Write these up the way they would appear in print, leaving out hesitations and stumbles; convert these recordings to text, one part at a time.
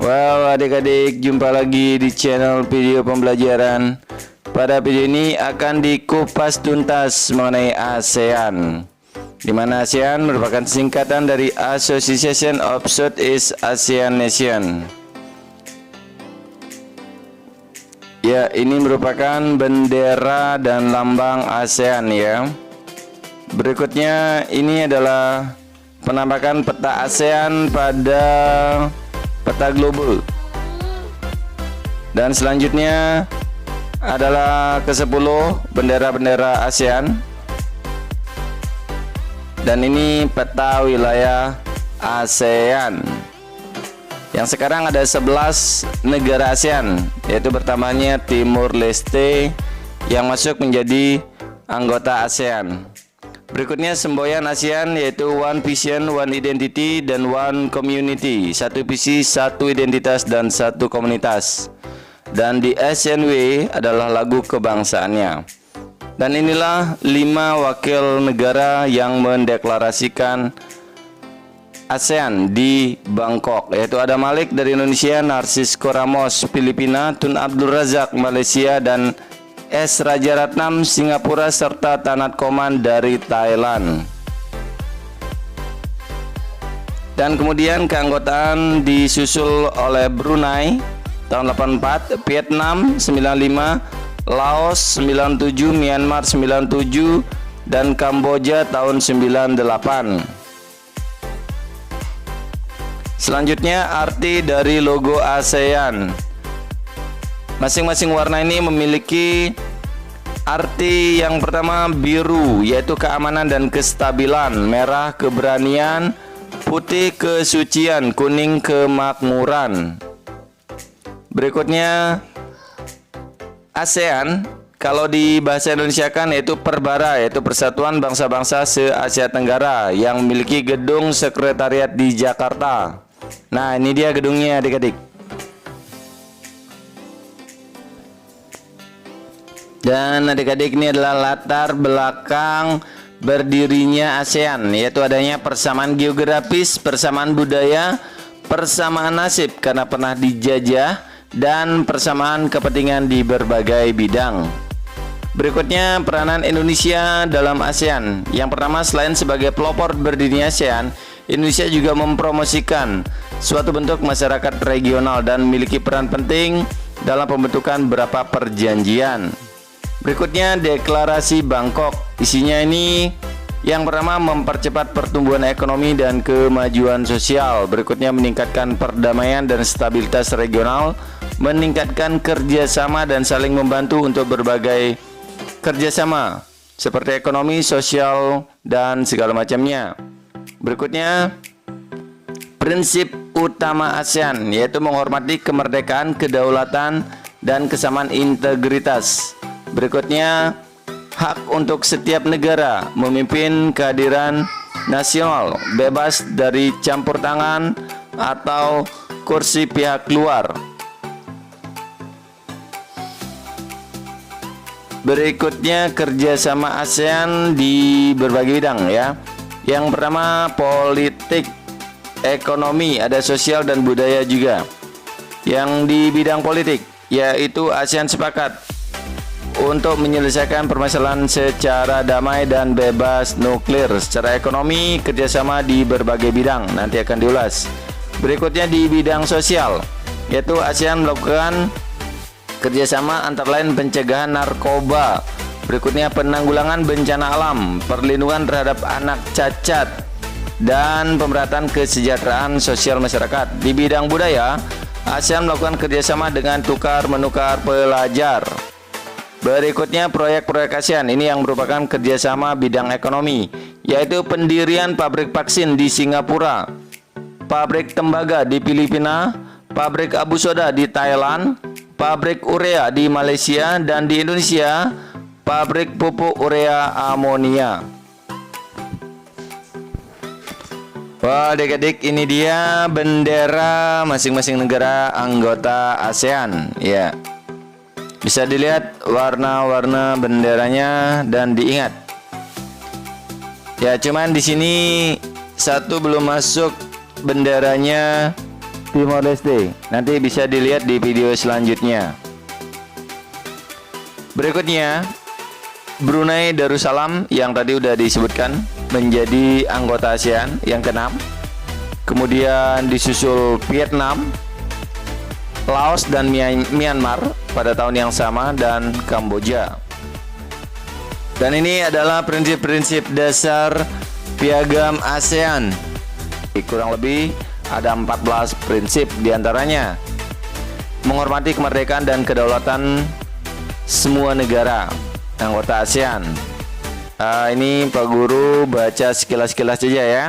Wow, adik-adik, jumpa lagi di channel video pembelajaran. Pada video ini akan dikupas tuntas mengenai ASEAN, di mana ASEAN merupakan singkatan dari Association of Southeast Asian Nation. Ya, ini merupakan bendera dan lambang ASEAN ya. Berikutnya ini adalah penampakan peta ASEAN pada peta global. Dan selanjutnya adalah ke-10 bendera-bendera ASEAN. Dan ini peta wilayah ASEAN. Yang sekarang ada 11 negara ASEAN, yaitu bertambahnya Timur Leste yang masuk menjadi anggota ASEAN. Berikutnya semboyan ASEAN, yaitu One Vision, One Identity, dan One Community. Satu visi, satu identitas, dan satu komunitas. Dan di ASEAN Way adalah lagu kebangsaannya. Dan inilah 5 wakil negara yang mendeklarasikan ASEAN di Bangkok, yaitu Adam Malik dari Indonesia, Narcisco Ramos Filipina, Tun Abdul Razak Malaysia, dan S. Rajaratnam Singapura, serta Tanat Koman dari Thailand. Dan kemudian keanggotaan disusul oleh Brunei tahun 84, Vietnam 95, Laos 97, Myanmar 97, dan Kamboja tahun 98. Selanjutnya arti dari logo ASEAN. Masing-masing warna ini memiliki arti. Yang pertama biru, yaitu keamanan dan kestabilan, merah keberanian, putih kesucian, kuning kemakmuran. Berikutnya ASEAN, kalau di bahasa Indonesia kan yaitu Perbara, yaitu Persatuan Bangsa-Bangsa se-Asia Tenggara, yang memiliki gedung sekretariat di Jakarta. Nah, ini dia gedungnya adik-adik. Dan adik-adik, ini adalah latar belakang berdirinya ASEAN, yaitu adanya persamaan geografis, persamaan budaya, persamaan nasib karena pernah dijajah, dan persamaan kepentingan di berbagai bidang. Berikutnya peranan Indonesia dalam ASEAN. Yang pertama, selain sebagai pelopor berdirinya ASEAN, Indonesia juga mempromosikan suatu bentuk masyarakat regional dan memiliki peran penting dalam pembentukan beberapa perjanjian. Berikutnya deklarasi Bangkok. Isinya ini yang pertama mempercepat pertumbuhan ekonomi dan kemajuan sosial. Berikutnya meningkatkan perdamaian dan stabilitas regional, meningkatkan kerjasama dan saling membantu untuk berbagai kerjasama seperti ekonomi, sosial, dan segala macamnya. Berikutnya prinsip utama ASEAN, yaitu menghormati kemerdekaan, kedaulatan, dan kesamaan integritas. Berikutnya hak untuk setiap negara memimpin kehadiran nasional, bebas dari campur tangan atau kursi pihak luar. Berikutnya kerjasama ASEAN di berbagai bidang ya. Yang pertama politik, ekonomi, ada sosial dan budaya juga. Yang di bidang politik, yaitu ASEAN sepakat untuk menyelesaikan permasalahan secara damai dan bebas nuklir. Secara ekonomi, kerjasama di berbagai bidang, nanti akan diulas. Berikutnya di bidang sosial, yaitu ASEAN melakukan kerjasama antara lain pencegahan narkoba. Berikutnya penanggulangan bencana alam, perlindungan terhadap anak cacat, dan pemerataan kesejahteraan sosial masyarakat. Di bidang budaya, ASEAN melakukan kerjasama dengan tukar-menukar pelajar. Berikutnya proyek-proyek ASEAN, ini yang merupakan kerjasama bidang ekonomi, yaitu pendirian pabrik vaksin di Singapura, pabrik tembaga di Filipina, pabrik abu soda di Thailand, pabrik urea di Malaysia, dan di Indonesia pabrik pupuk urea amonia. Wah, adik-adik, ini dia bendera masing-masing negara anggota ASEAN ya. Bisa dilihat warna-warna benderanya dan diingat. Ya, cuman di sini satu belum masuk benderanya Timor Leste. Nanti bisa dilihat di video selanjutnya. Berikutnya, Brunei Darussalam yang tadi udah disebutkan menjadi anggota ASEAN yang ke-6. Kemudian disusul Vietnam, Laos dan Myanmar pada tahun yang sama, dan Kamboja. Dan ini adalah prinsip-prinsip dasar Piagam ASEAN. Kurang lebih ada 14 prinsip diantaranya: menghormati kemerdekaan dan kedaulatan semua negara anggota ASEAN. Ini Pak Guru baca sekilas-sekilas saja ya.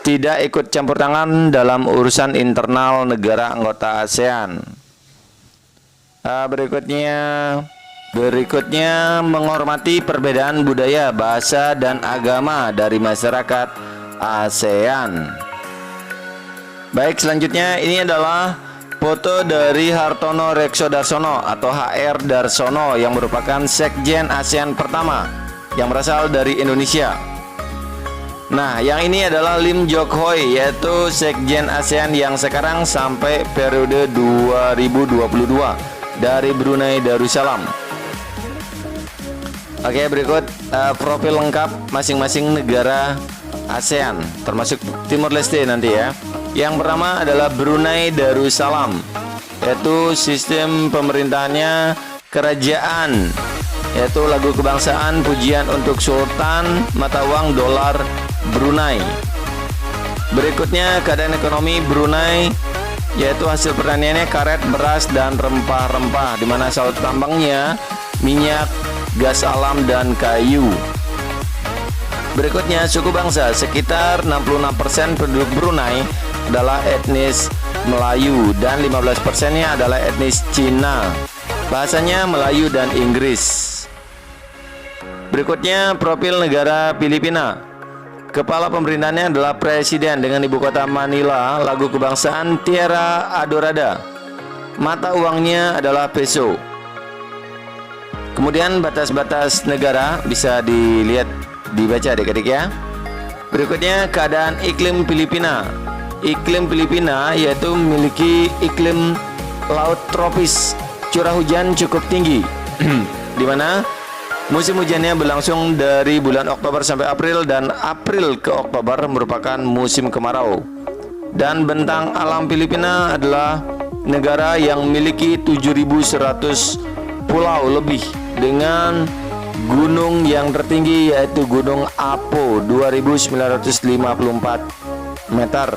Tidak ikut campur tangan dalam urusan internal negara anggota ASEAN. Berikutnya menghormati perbedaan budaya, bahasa, dan agama dari masyarakat ASEAN. Baik, selanjutnya ini adalah foto dari Hartono Reksodarsono atau HR Darsono yang merupakan Sekjen ASEAN pertama yang berasal dari Indonesia. Nah, yang ini adalah Lim Jock Hoi, yaitu Sekjen ASEAN yang sekarang sampai periode 2022 dari Brunei Darussalam. Oke, berikut profil lengkap masing-masing negara ASEAN, termasuk Timor Leste nanti ya. Yang pertama adalah Brunei Darussalam, yaitu sistem pemerintahannya kerajaan, yaitu lagu kebangsaan, pujian untuk Sultan, mata uang dolar Brunei. Berikutnya keadaan ekonomi Brunei, yaitu hasil pertaniannya karet, beras, dan rempah-rempah, di mana hasil tambangnya minyak, gas alam, dan kayu. Berikutnya suku bangsa, sekitar 66% penduduk Brunei adalah etnis Melayu dan 15%-nya adalah etnis Cina. Bahasanya Melayu dan Inggris. Berikutnya profil negara Filipina. Kepala pemerintahannya adalah presiden dengan ibu kota Manila, lagu kebangsaan Tierra Adorada. Mata uangnya adalah peso. Kemudian batas-batas negara bisa dibaca adik-adik ya. Berikutnya keadaan iklim Filipina. Iklim Filipina yaitu memiliki iklim laut tropis, curah hujan cukup tinggi, di mana musim hujannya berlangsung dari bulan Oktober sampai April, dan April ke Oktober merupakan musim kemarau. Dan bentang alam Filipina adalah negara yang memiliki 7.100 pulau lebih dengan gunung yang tertinggi yaitu Gunung Apo 2.954 meter.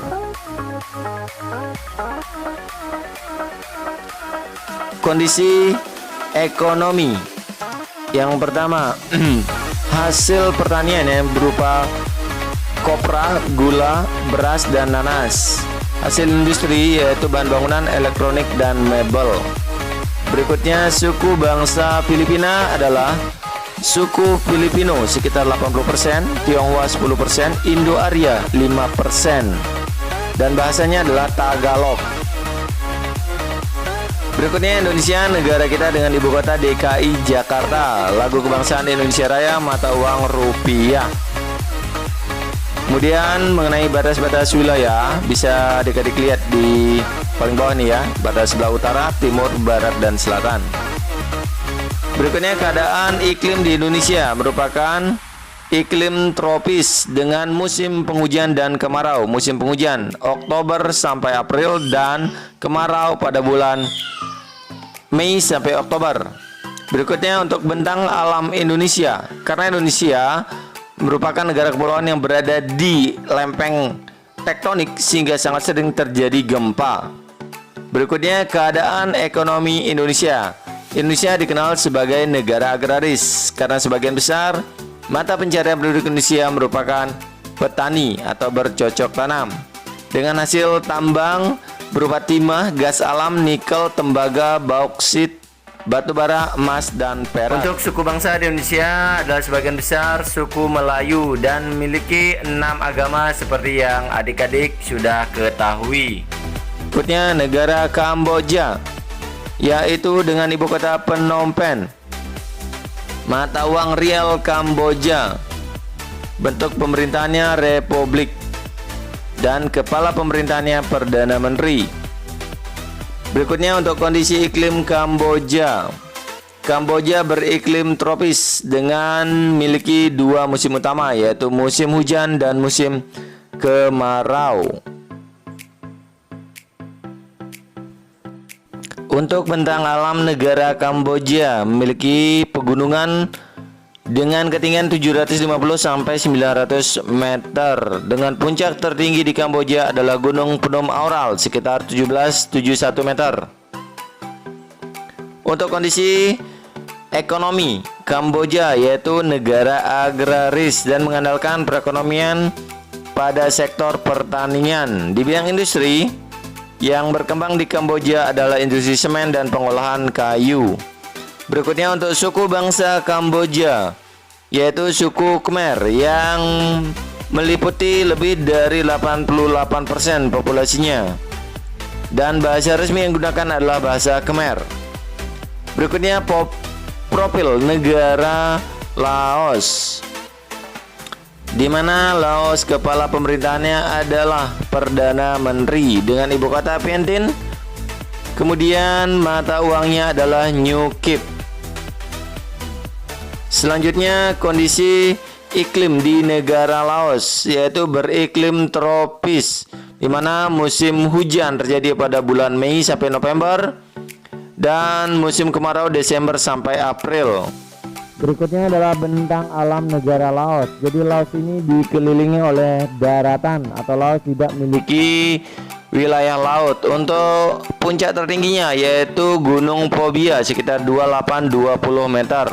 Kondisi ekonomi. Yang pertama, hasil pertanian yang berupa kopra, gula, beras, dan nanas. Hasil industri yaitu bahan bangunan, elektronik, dan mebel. Berikutnya suku bangsa Filipina adalah suku Filipino sekitar 80%, Tionghoa 10%, Indo-Arya 5%, dan bahasanya adalah Tagalog. Berikutnya Indonesia, negara kita dengan ibu kota DKI Jakarta, lagu kebangsaan Indonesia Raya, mata uang rupiah. Kemudian mengenai batas-batas wilayah, bisa adik-adik lihat di paling bawah nih ya, batas sebelah utara, timur, barat, dan selatan. Berikutnya keadaan iklim di Indonesia merupakan iklim tropis dengan musim penghujan dan kemarau. Musim penghujan Oktober sampai April dan kemarau pada bulan Mei sampai Oktober. Berikutnya untuk bentang alam Indonesia, karena Indonesia merupakan negara kepulauan yang berada di lempeng tektonik sehingga sangat sering terjadi gempa. Berikutnya keadaan ekonomi Indonesia. Indonesia dikenal sebagai negara agraris karena sebagian besar mata pencarian penduduk Indonesia merupakan petani atau bercocok tanam dengan hasil tambang berupa timah, gas alam, nikel, tembaga, bauksit, batu bara, emas, dan perak. Untuk suku bangsa di Indonesia adalah sebagian besar suku Melayu dan memiliki 6 agama seperti yang adik-adik sudah ketahui. Berikutnya negara Kamboja, yaitu dengan ibu kota Phnom Penh. Mata uang rial Kamboja. Bentuk pemerintahannya republik. dan kepala pemerintahannya Perdana Menteri. Berikutnya untuk kondisi iklim Kamboja. Kamboja beriklim tropis dengan memiliki dua musim utama, yaitu musim hujan dan musim kemarau. Untuk bentang alam negara Kamboja memiliki pegunungan dengan ketinggian 750 sampai 900 meter. Dengan puncak tertinggi di Kamboja adalah Gunung Phnom Aural sekitar 1771 meter. Untuk kondisi ekonomi Kamboja, yaitu negara agraris dan mengandalkan perekonomian pada sektor pertanian. Di bidang industri yang berkembang di Kamboja adalah industri semen dan pengolahan kayu. Berikutnya untuk suku bangsa Kamboja, yaitu suku Khmer yang meliputi lebih dari 88% populasinya. Dan bahasa resmi yang digunakan adalah bahasa Khmer. Berikutnya profil negara Laos, di mana Laos kepala pemerintahannya adalah Perdana Menteri dengan ibu kota Vientiane. Kemudian mata uangnya adalah New Kip. Selanjutnya kondisi iklim di negara Laos, yaitu beriklim tropis, di mana musim hujan terjadi pada bulan Mei sampai November dan musim kemarau Desember sampai April. Berikutnya adalah bentang alam negara Laos. Jadi Laos ini dikelilingi oleh daratan atau Laos tidak memiliki wilayah laut. Untuk puncak tertingginya yaitu Gunung Phobia sekitar 28-20 meter.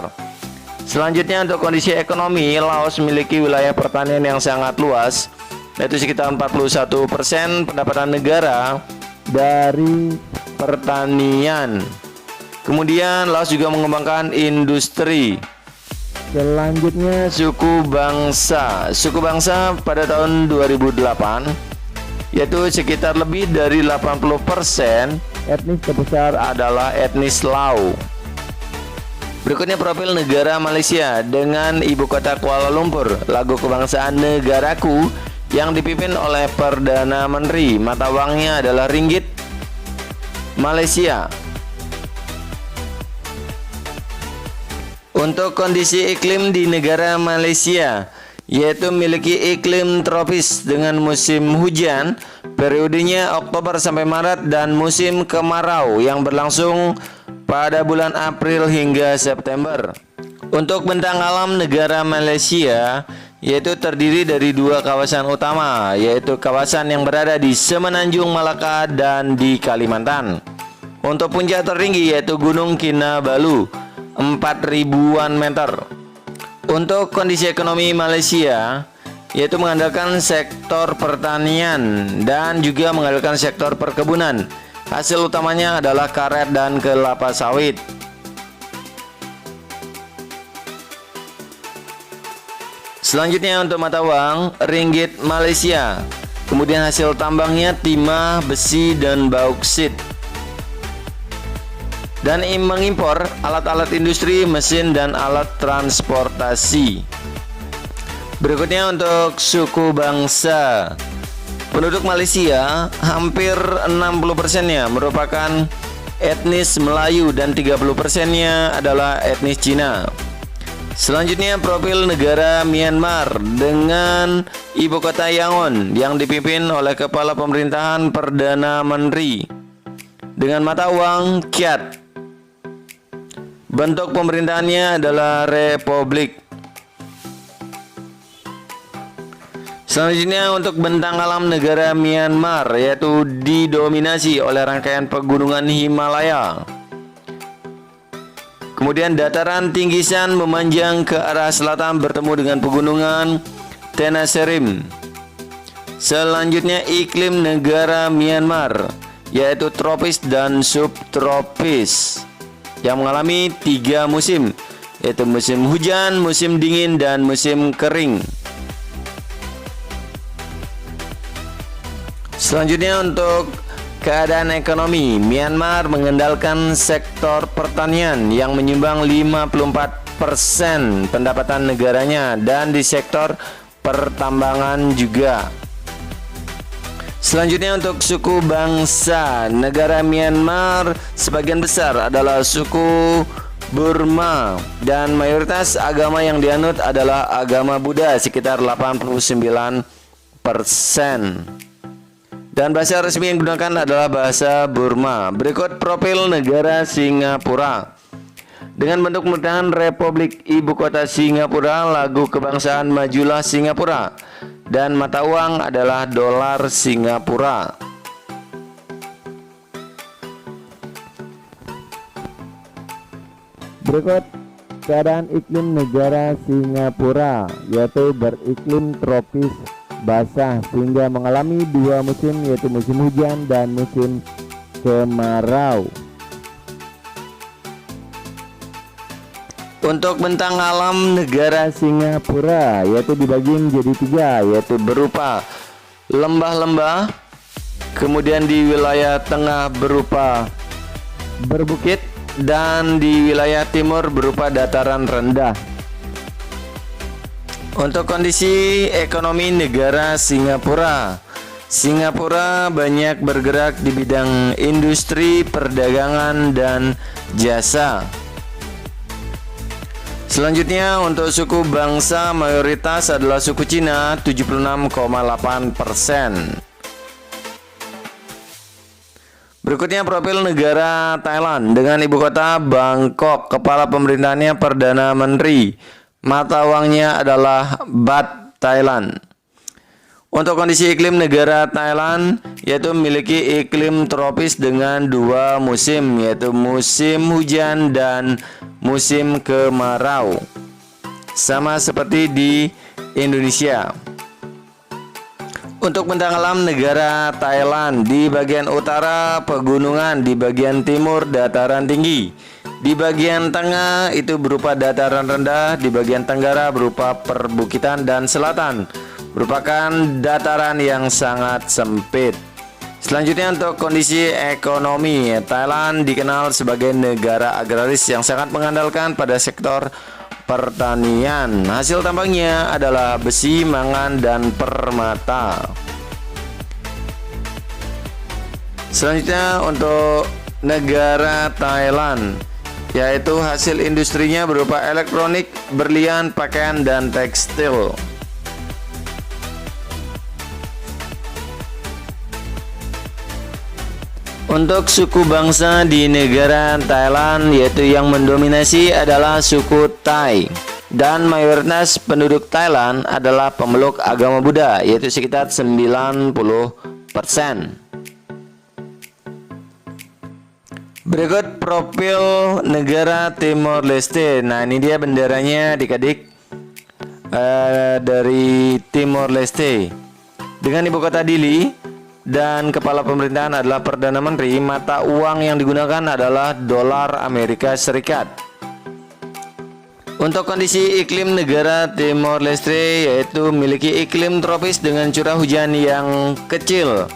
Selanjutnya untuk kondisi ekonomi, Laos memiliki wilayah pertanian yang sangat luas, yaitu sekitar 41% pendapatan negara dari pertanian. Kemudian Laos juga mengembangkan industri. Selanjutnya suku bangsa pada tahun 2008, yaitu sekitar lebih dari 80%. Etnis terbesar adalah etnis Lau. Berikutnya profil negara Malaysia dengan ibu kota Kuala Lumpur. Lagu kebangsaan negaraku yang dipimpin oleh Perdana Menteri. Mata uangnya adalah ringgit Malaysia. Untuk kondisi iklim di negara Malaysia, yaitu memiliki iklim tropis dengan musim hujan periodenya Oktober sampai Maret dan musim kemarau yang berlangsung pada bulan April hingga September. Untuk bentang alam negara Malaysia, yaitu terdiri dari dua kawasan utama, yaitu kawasan yang berada di Semenanjung Malaka dan di Kalimantan. Untuk puncak tertinggi yaitu Gunung Kinabalu 4.000-an meter. Untuk kondisi ekonomi Malaysia, yaitu mengandalkan sektor pertanian dan juga mengandalkan sektor perkebunan. Hasil utamanya adalah karet dan kelapa sawit. Selanjutnya untuk mata uang ringgit Malaysia. Kemudian hasil tambangnya timah, besi, dan bauksit. Dan mengimpor alat-alat industri, mesin, dan alat transportasi. Berikutnya untuk suku bangsa. Penduduk Malaysia hampir 60%-nya merupakan etnis Melayu dan 30%-nya adalah etnis Cina. Selanjutnya profil negara Myanmar dengan ibu kota Yangon yang dipimpin oleh kepala pemerintahan Perdana Menteri dengan mata uang Kyat. Bentuk pemerintahannya adalah republik. Selanjutnya untuk bentang alam negara Myanmar, yaitu didominasi oleh rangkaian pegunungan Himalaya. Kemudian dataran tinggi Shan memanjang ke arah selatan bertemu dengan pegunungan Tenasserim. Selanjutnya iklim negara Myanmar, yaitu tropis dan subtropis, yang mengalami 3 musim, yaitu musim hujan, musim dingin, dan musim kering. Selanjutnya untuk keadaan ekonomi, Myanmar mengandalkan sektor pertanian yang menyumbang 54% pendapatan negaranya dan di sektor pertambangan juga. Selanjutnya untuk suku bangsa negara Myanmar, sebagian besar adalah suku Burma dan mayoritas agama yang dianut adalah agama Buddha sekitar 89%. Dan bahasa resmi yang digunakan adalah bahasa Burma. Berikut profil negara Singapura. Dengan bentuk pemerintahan Republik Ibu Kota Singapura, lagu kebangsaan Majulah Singapura, dan mata uang adalah dolar Singapura. Berikut keadaan iklim negara Singapura, yaitu beriklim tropis basah sehingga mengalami dua musim, yaitu musim hujan dan musim kemarau. Untuk bentang alam negara Singapura yaitu dibagi menjadi tiga, yaitu berupa lembah-lembah, kemudian di wilayah tengah berupa berbukit, dan di wilayah timur berupa dataran rendah. Untuk kondisi ekonomi negara Singapura, Singapura banyak bergerak di bidang industri, perdagangan, dan jasa. Selanjutnya untuk suku bangsa mayoritas adalah suku Cina 76,8%. Berikutnya profil negara Thailand dengan ibu kota Bangkok, kepala pemerintahannya Perdana Menteri, mata uangnya adalah Baht Thailand. Untuk kondisi iklim negara Thailand yaitu memiliki iklim tropis dengan dua musim, yaitu musim hujan dan musim kemarau, sama seperti di Indonesia. Untuk bentang alam negara Thailand, di bagian utara pegunungan, di bagian timur dataran tinggi, di bagian tengah itu berupa dataran rendah, di bagian tenggara berupa perbukitan, dan selatan merupakan dataran yang sangat sempit. Selanjutnya untuk kondisi ekonomi, Thailand dikenal sebagai negara agraris yang sangat mengandalkan pada sektor pertanian. Hasil tambangnya adalah besi, mangan, dan permata. Selanjutnya untuk negara Thailand, yaitu hasil industrinya berupa elektronik, berlian, pakaian, dan tekstil. Untuk suku bangsa di negara Thailand yaitu yang mendominasi adalah suku Thai, dan mayoritas penduduk Thailand adalah pemeluk agama Buddha yaitu sekitar 90%. Berikut profil negara Timor Leste. Nah, ini dia benderanya adik-adik dari Timor Leste dengan ibu kota Dili. Dan kepala pemerintahan adalah Perdana Menteri. Mata uang yang digunakan adalah dolar Amerika Serikat. Untuk kondisi iklim negara Timor Leste yaitu memiliki iklim tropis dengan curah hujan yang kecil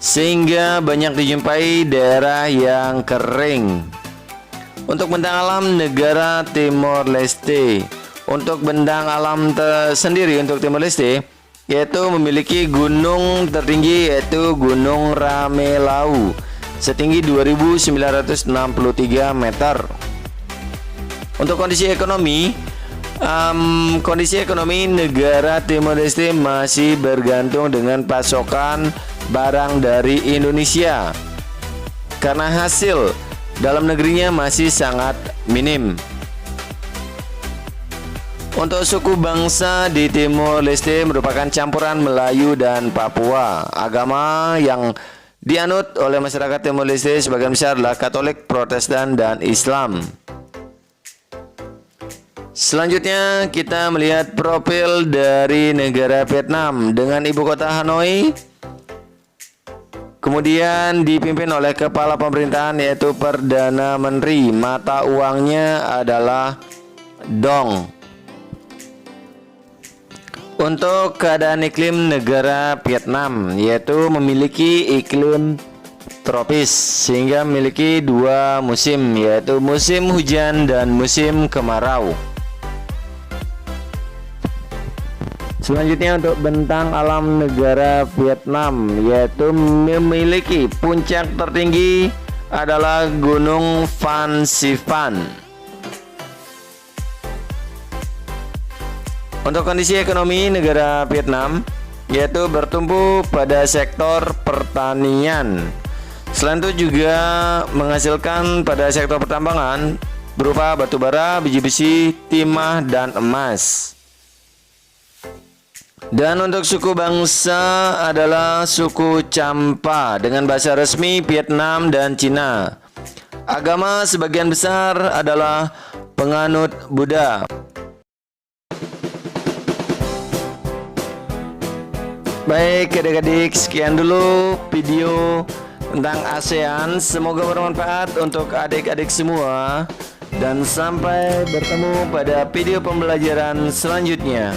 sehingga banyak dijumpai daerah yang kering. Untuk bentang alam negara Timor Leste, untuk bentang alam sendiri untuk Timor Leste yaitu memiliki gunung tertinggi yaitu Gunung Ramelau setinggi 2.963 meter. Untuk kondisi ekonomi negara Timor Leste masih bergantung dengan pasokan barang dari Indonesia karena hasil dalam negerinya masih sangat minim. Untuk suku bangsa di Timor Leste merupakan campuran Melayu dan Papua. Agama yang dianut oleh masyarakat Timor Leste sebagian besar adalah Katolik, Protestan, dan Islam. Selanjutnya kita melihat profil dari negara Vietnam dengan ibu kota Hanoi, kemudian dipimpin oleh kepala pemerintahan yaitu Perdana Menteri. Mata uangnya adalah Dong. Untuk keadaan iklim negara Vietnam yaitu memiliki iklim tropis sehingga memiliki dua musim yaitu musim hujan dan musim kemarau. Selanjutnya untuk bentang alam negara Vietnam, yaitu memiliki puncak tertinggi adalah Gunung Phan Xiphan. Untuk kondisi ekonomi negara Vietnam, yaitu bertumpu pada sektor pertanian. Selain itu juga menghasilkan pada sektor pertambangan berupa batu bara, biji besi, timah, dan emas. Dan untuk suku bangsa adalah suku Champa dengan bahasa resmi Vietnam dan Cina. Agama sebagian besar adalah penganut Buddha. Baik adik-adik, sekian dulu video tentang ASEAN. Semoga bermanfaat untuk adik-adik semua. Dan sampai bertemu pada video pembelajaran selanjutnya.